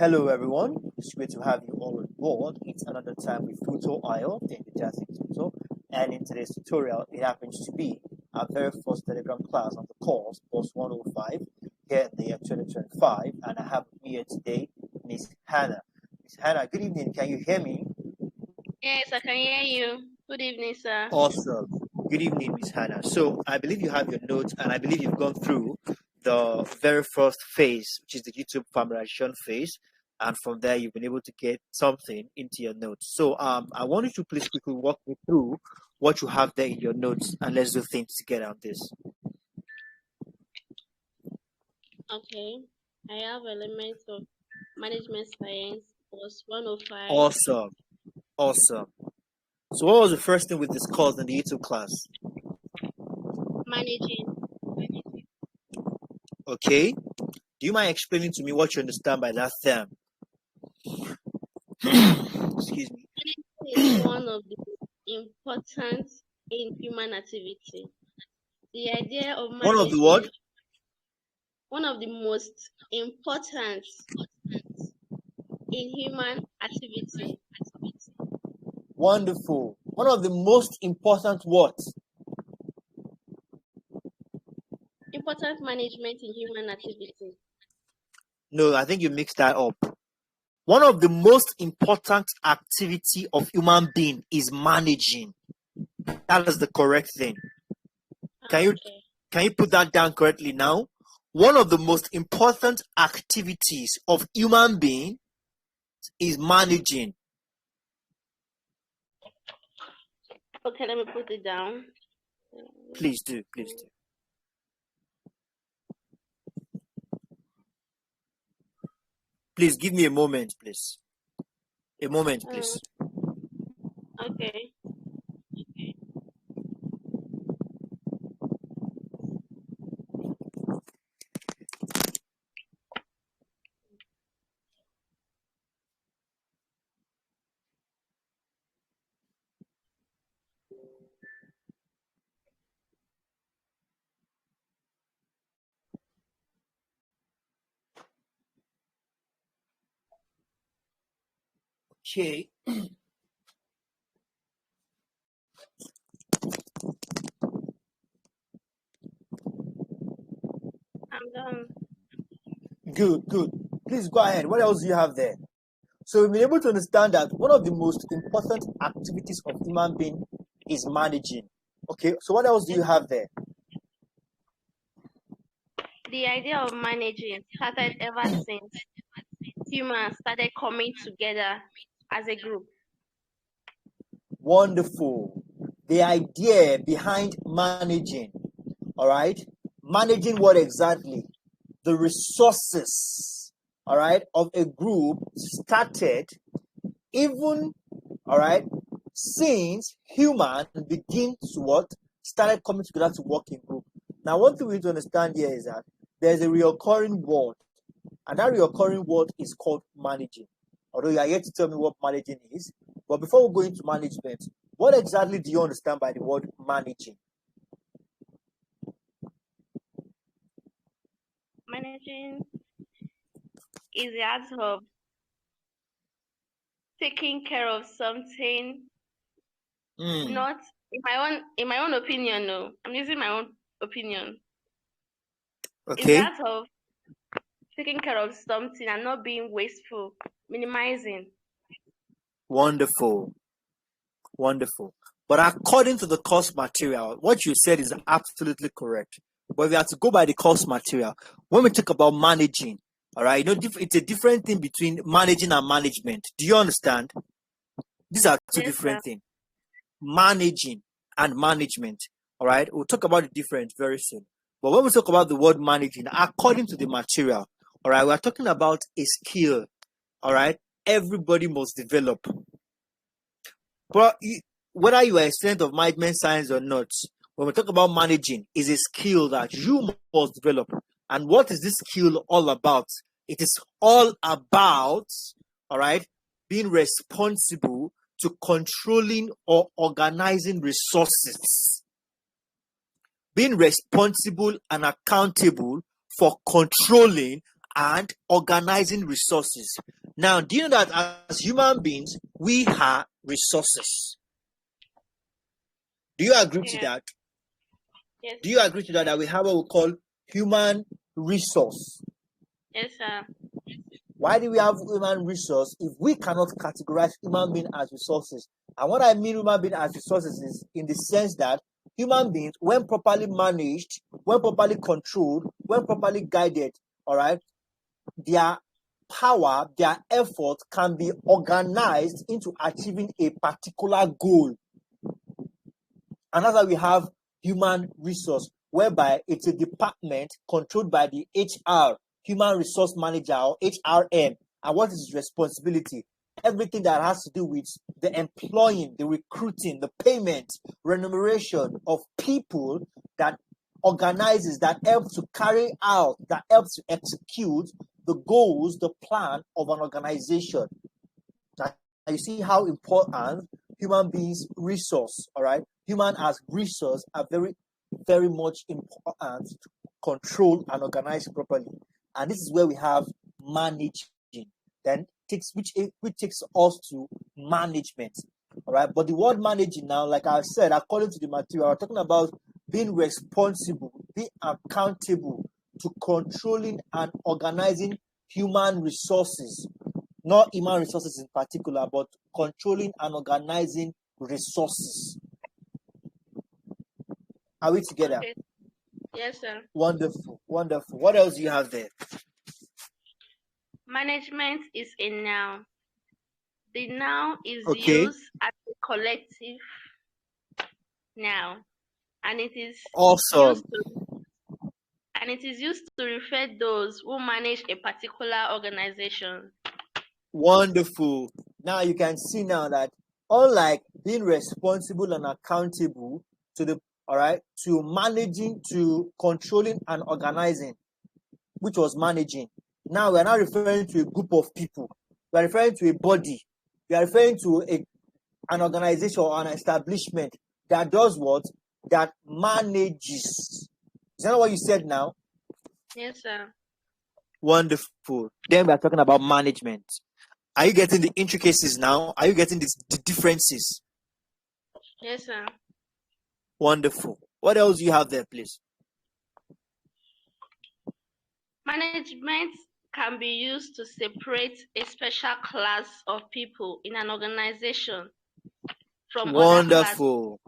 Hello everyone, it's great to have you all on board. It's another time with Tutor Ayo, the enthusiastic tutor, and in today's tutorial, it happens to be our very first Telegram class on the course, BUS105, here in the year 2025, and I have with me here today Miss Hannah. Miss Hannah, good evening, can you hear me? Yes, I can hear you. Good evening, sir. Awesome. Good evening, Miss Hannah. So I believe you have your notes, and I believe you've gone through the very first phase, which is the YouTube familiarization phase. And from there, you've been able to get something into your notes. So I want you to please quickly walk me through what you have there in your notes, and let's do things together on this. Okay. I have elements of management science, course 105. Awesome. Awesome. So what was the first thing we discussed in the YouTube class? Managing. Okay. Do you mind explaining to me what you understand by that term? Excuse me. Is one of the important in human activity. The idea of management. One of the what? One of the most important in human activity. Wonderful. One of the most important what? Important management in human activity. No, I think you mixed that up. One of the most important activity of human being is managing. That is the correct thing. Can you put that down correctly now? One of the most important activities of human being is managing. Okay, let me put it down. Please do, please do. Please give me a moment, please. A moment, please. Okay. Okay. I'm done. Good, good. Please go ahead. What else do you have there? So we've been able to understand that one of the most important activities of human being is managing. Okay, so what else do you have there? The idea of managing started ever since humans started coming together as a group. Wonderful. The idea behind managing, all right? Managing what exactly? The resources, all right, of a group started even, all right, since humans begin to what? Started coming together to work in group. Now, one thing we need to understand here is that there's a recurring word, and that recurring word is called managing. Although you are yet to tell me what managing is, but before we go into management, what exactly do you understand by the word managing? Managing is the act of taking care of something. Not in my own opinion. No, I'm using my own opinion. Okay. It's the act of taking care of something and not being wasteful, minimizing. Wonderful. Wonderful. But according to the course material, what you said is absolutely correct. But we have to go by the course material. When we talk about managing, all right, you know, it's a different thing between managing and management. Do you understand? These are two different things. Managing and management, all right? We'll talk about the difference very soon. But when we talk about the word managing, according to the material, all right, we're talking about a skill, all right? Everybody must develop. But whether you are a student of management science or not, when we talk about managing, is a skill that you must develop. And what is this skill all about? It is all about, all right, being responsible to controlling or organizing resources. Being responsible and accountable for controlling and organizing resources. Now, do you know that as human beings, we are resources? Do you agree to that? Yes. Do you agree to that we have what we call human resource? Yes, sir. Why do we have human resource if we cannot categorize human being as resources? And what I mean human being as resources is in the sense that human beings, when properly managed, when properly controlled, when properly guided, all right, their power, their effort can be organized into achieving a particular goal. And that's why we have human resource, whereby it's a department controlled by the HR, human resource manager, or HRM. And what is his responsibility? Everything that has to do with the employing, the recruiting, the payment, remuneration of people, that organizes, that helps to carry out, that helps to execute the goals, the plan of an organization. Now, you see how important human beings resource, all right? Human as resource are very, very much important to control and organize properly. And this is where we have managing. Then which takes us to management. All right. But the word managing now, like I said, according to the material, we're talking about being responsible, being accountable to controlling and organizing human resources. Not human resources in particular, but controlling and organizing resources. Are we together? Okay. Yes, sir. Wonderful, wonderful. What else do you have there? Management is a noun. The noun is Okay. used as a collective noun, and it is Awesome. used to refer those who manage a particular organization. Wonderful. Now you can see now that unlike being responsible and accountable to managing, to controlling and organizing, which was managing. Now we're not referring to a group of people. We're referring to a body. We are referring to an organization or an establishment that does what? That manages. Is that what you said now? Yes, sir. Wonderful. Then we are talking about management. Are you getting the intricacies now? Are you getting the differences? Yes, sir. Wonderful. What else do you have there, please? Management can be used to separate a special class of people in an organization from other classes. Wonderful.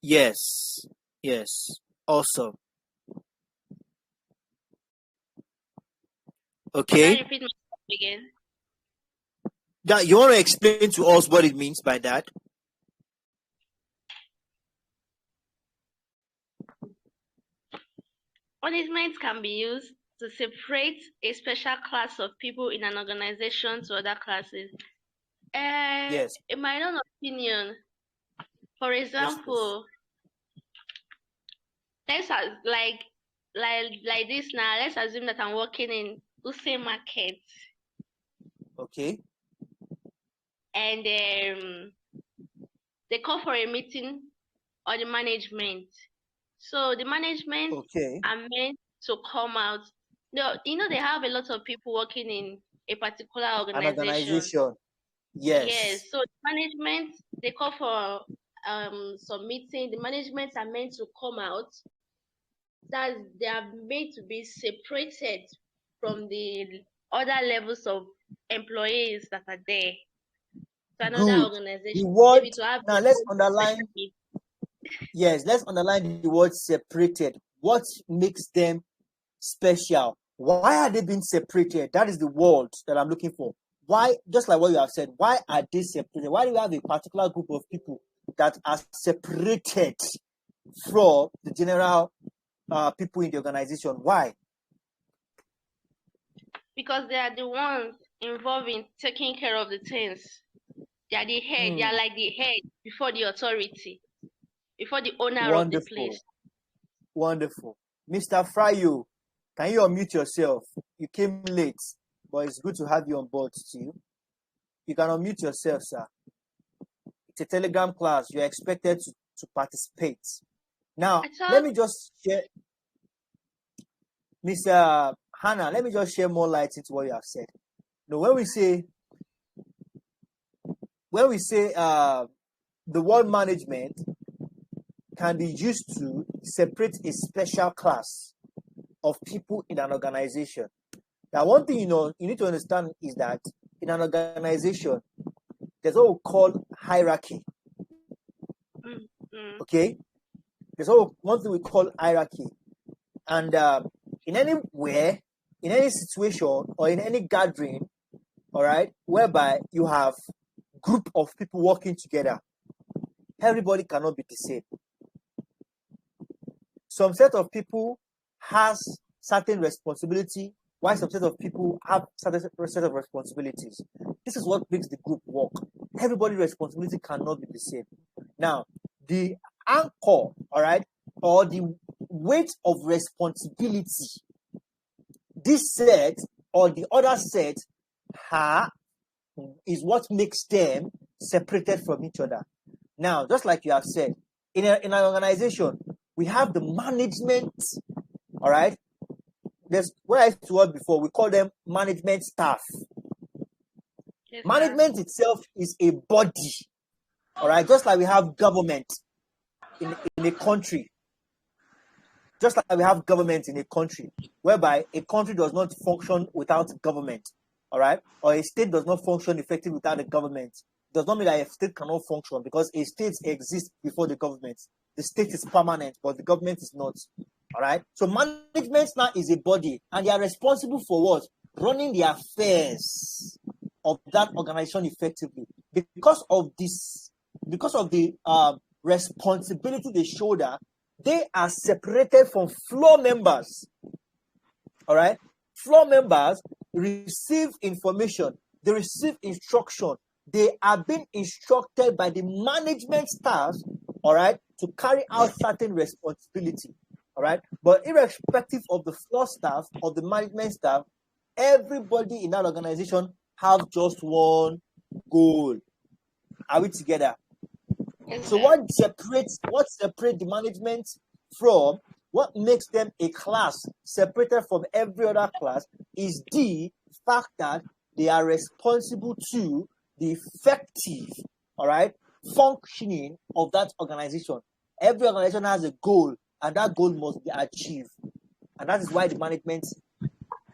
Yes. Yes. Awesome. Okay. Can I repeat myself again? That you want to explain to us what it means by that? Management can be used to separate a special class of people in an organization to other classes. Yes. In my own opinion, for example, let's like this now. Let's assume that I'm working in Use Market. Okay. And they call for a meeting on the management. So the management are meant to come out. No, they have a lot of people working in a particular organization. An organization. Yes. Yes. So the management, they call for some meeting. The management are meant to come out. That they are made to be separated from the other levels of employees that are there. To another organization. The word, Maybe to have now let's underline. Yes, let's underline the word separated. What makes them special? Why are they being separated? That is the word that I'm looking for. Why, just like what you have said, why are they separated? Why do we have a particular group of people that are separated from the general people in the organization? Why? Because they are the ones involved in taking care of the things. They are the head. They are like the head before the authority, before the owner of the place. Wonderful. Mr. Fryo, can you unmute yourself? You came late, but it's good to have you on board too. You can unmute yourself, sir. It's a Telegram class. You're expected to participate. Now, let me just share. Mr. Hannah, let me just share more light into what you have said. Now, when we say the word management can be used to separate a special class of people in an organization. Now, one thing you need to understand is that in an organization, there's what we call hierarchy. Okay? There's one thing we call hierarchy. And in anywhere, in any situation, or in any gathering, all right, whereby you have group of people working together, everybody cannot be the same. Some set of people has certain responsibility, while some set of people have certain set of responsibilities. This is what makes the group work. Everybody's responsibility cannot be the same. Now, the anchor, all right, or the weight of responsibility, this set or the other set is what makes them separated from each other. Now, just like you have said, in an organization, we have the management, all right? There's what I used to work before, we call them management staff. Yes, management itself is a body, all right? Just like we have government in a country. Just like we have government in a country, whereby a country does not function without government, all right? Or a state does not function effectively without a government. It does not mean that a state cannot function, because a state exists before the government. The state is permanent, but the government is not, all right? So management now is a body, and they are responsible for what? Running the affairs of that organization effectively. Because of the responsibility they shoulder, they are separated from floor members. All right? Floor members receive information, they receive instruction. They are being instructed by the management staff, all right, to carry out certain responsibility. All right? But irrespective of the floor staff, of the management staff, everybody in that organization have just one goal. Are we together? So what separates the management from, what makes them a class separated from every other class, is the fact that they are responsible to the effective, all right, functioning of that organization. Every organization has a goal, and that goal must be achieved. And that is why the management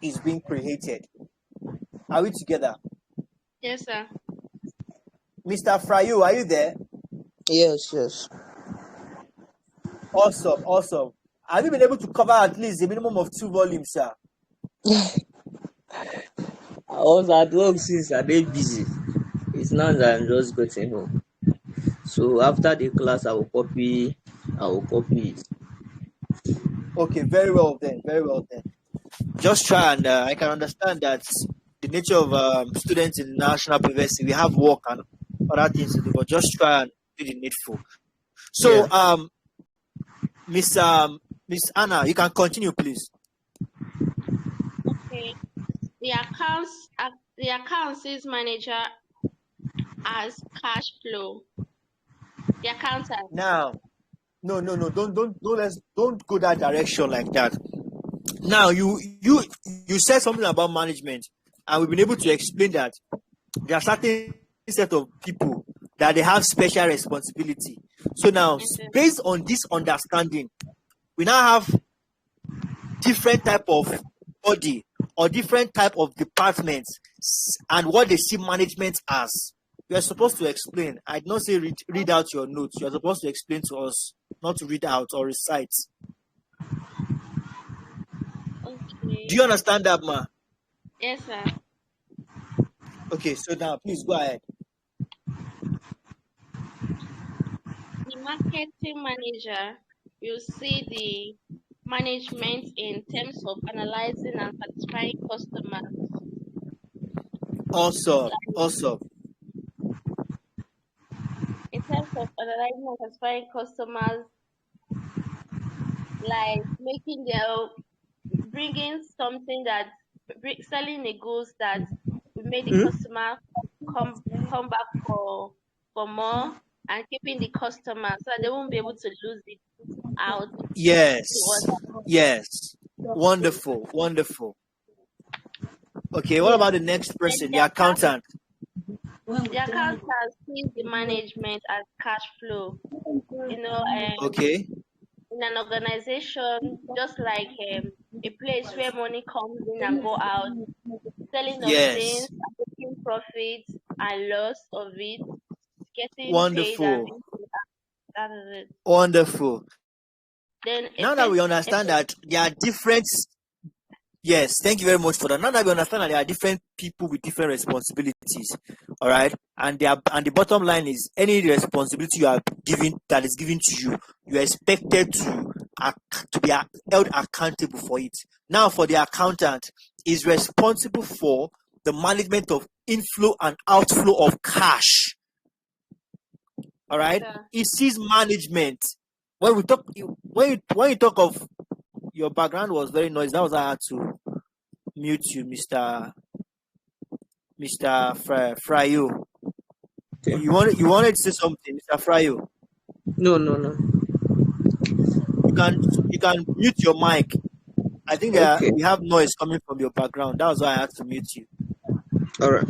is being created. Are we together? Yes, sir. Mr. Frayu, are you there? Yes. Awesome. Have you been able to cover at least a minimum of 2 volumes, sir? I was at work since I dey busy. It's now that I'm just getting home. So after the class, I will copy it. Okay, very well then. Just try, and I can understand that the nature of students in national university, we have work and other things to do, but just try and do the needful. So, yeah. Miss Anna, you can continue, please. Okay. The accounts manager as cash flow. The accountant. Now, no, don't go that direction like that. Now, you said something about management, and we've been able to explain that there are certain set of people that they have special responsibility. So now, based on this understanding, we now have different type of body or different type of departments and what they see management as. You are supposed to explain. I did not say read out your notes. You are supposed to explain to us, not to read out or recite. Okay. Do you understand that, ma? Yes, sir. Okay, so now please go ahead. The marketing manager will see the management in terms of analyzing and satisfying customers. Awesome. In terms of analyzing and satisfying customers, like bringing something that selling a goods that will make the customer come back for more, and keeping the customer so that they won't be able to lose it out. Yes. Wonderful. Okay, what about the next person, the accountant? The accountant sees the management as cash flow. You know, Okay, in an organization, just like a place where money comes in and go out, selling of things, yes, taking profits and loss of it, getting paid, and wonderful, that is it. wonderful. Then Now that we understand that there are different, yes, thank you very much for that. Now that we understand that there are different people with different responsibilities, all right, and the bottom line is any responsibility you are given that is given to you, you are expected to be held accountable for it. Now, for the accountant, is responsible for the management of inflow and outflow of cash. All yes, right, sir. it sees management. When you talk of, your background was very noisy. That was why I had to mute you, Mr. Fryo. Okay. You wanted to say something, Mr. Fryo. No, no, no. You can mute your mic. I think Okay. we have noise coming from your background. That was why I had to mute you. All right.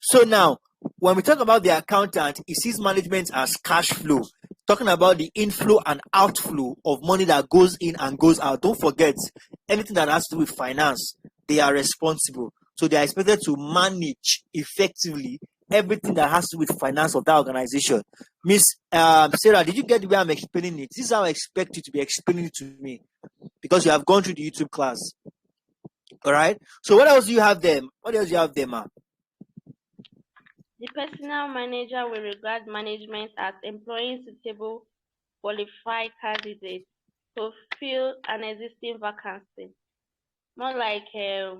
So now, when we talk about the accountant, he sees management as cash flow, talking about the inflow and outflow of money that goes in and goes out. Don't forget, anything that has to do with finance, they are responsible. So they are expected to manage effectively everything that has to do with finance of that organization. Miss Sarah, did you get the way I'm explaining it? This is how I expect you to be explaining it to me, because you have gone through the YouTube class. All right. So what else do you have there? What else do you have there, ma'am? The personnel manager will regard management as employing suitable, qualified candidates to fill an existing vacancy. More like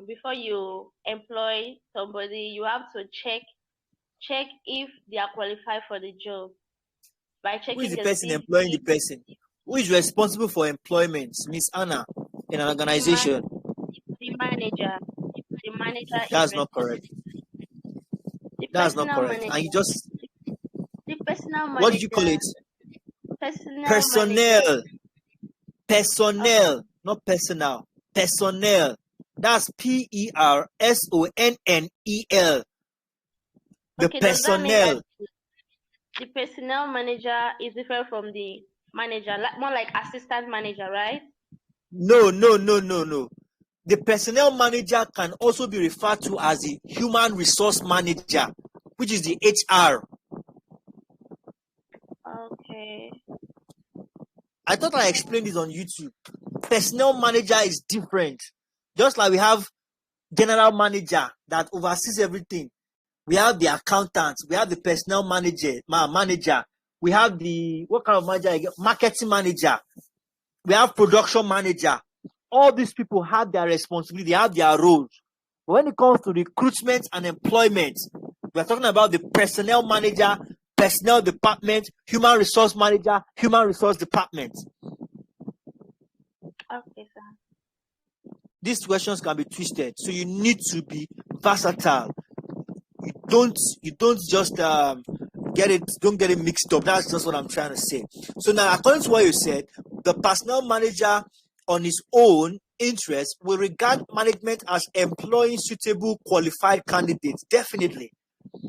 before you employ somebody, you have to check if they are qualified for the job by Who is checking the the person employing the CV, person? Who is responsible for employment? Miss Anna, in an the man, organization. the manager. The manager is That's not correct. responsible. The That's not personal correct. And you manager. just, The personal what did you call manager. it? Personnel manager. Personnel. Okay. Personnel, not personal. Personnel. That's Personnel. The Okay. Does that mean that personnel. the personnel manager is different from the manager, like more like assistant manager, right? No, no, no, no, no. The personnel manager can also be referred to as the human resource manager, which is the HR. Okay. I thought I explained this on YouTube. Personnel manager is different. Just like we have general manager that oversees everything. We have the accountant. We have the personnel manager. We have the, what kind of manager again? Marketing manager. We have production manager. All these people have their responsibility. They have their roles. But when it comes to recruitment and employment, we are talking about the personnel manager, personnel department, human resource manager, human resource department. Okay, sir. These questions can be twisted, so you need to be versatile. You don't just don't get it mixed up. That's just what I'm trying to say. So now, according to what you said, the personnel manager on his own interest will regard management as employing suitable qualified candidates. Definitely.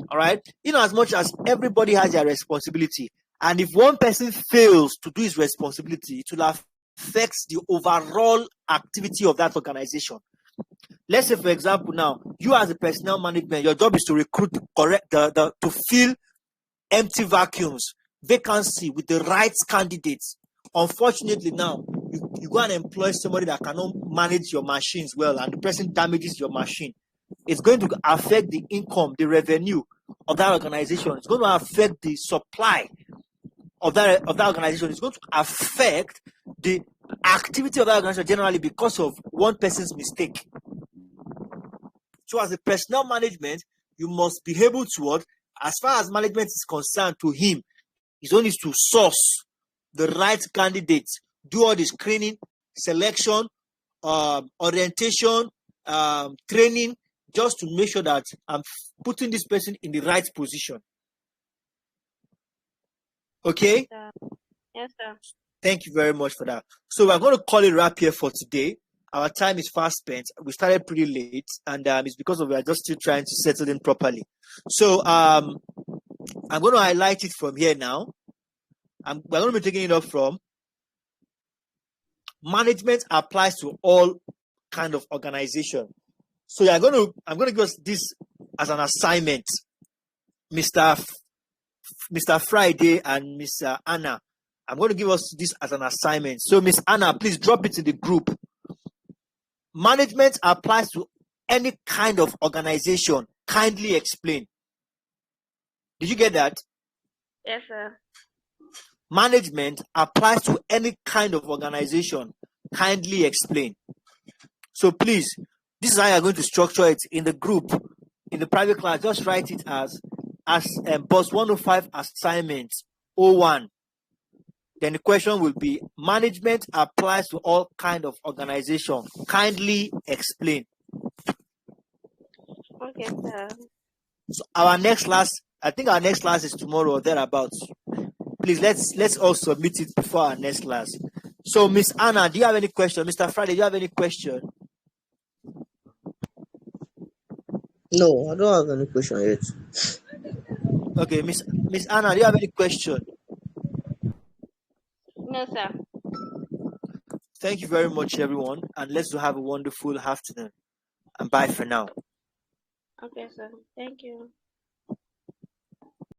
All right. As much as everybody has their responsibility, and if one person fails to do his responsibility, it will affect the overall activity of that organization. Let's say, for example, now you as a personnel management, your job is to recruit to fill empty vacuums, vacancy with the right candidates. Unfortunately, now you go and employ somebody that cannot manage your machines well, and the person damages your machine. It's going to affect the income, the revenue of that organization. It's going to affect the supply of that organization. It's going to affect the activity of that organization generally because of one person's mistake. So as a personnel management, you must be able to, as far as management is concerned, to him, his own is to source the right candidates, do all the screening, selection, orientation, training, just to make sure that I'm putting this person in the right position. Okay? Yes, sir. Thank you very much for that. So we're going to call it wrap here for today. our time is fast spent. We started pretty late, and it's because we are just still trying to settle in properly. So I'm going to highlight it from here now. We're going to be taking it up from management applies to all kind of organization. So I'm going to give us this as an assignment, Mr. Friday and Mr. Anna. I'm going to give us this as an assignment. So Miss Anna, please drop it in the group. Management applies to any kind of organization. Kindly explain. Did you get that? Yes, sir. Management applies to any kind of organization. Kindly explain. So please, this is how you're going to structure it in the group, in the private class. Just write it as BUS105 assignment 01. Then the question will be, management applies to all kind of organization. Kindly explain. Okay, sir. So our next class, I think our next class is tomorrow or thereabouts. Please, let's all submit it before our next class. So Miss Anna, do you have any question? Mr. Friday, do you have any question? No, I don't have any question yet. Okay, Miss Anna, do you have any question? No, sir. Thank you very much, everyone, and let's have a wonderful afternoon. And bye for now. Okay, sir. Thank you.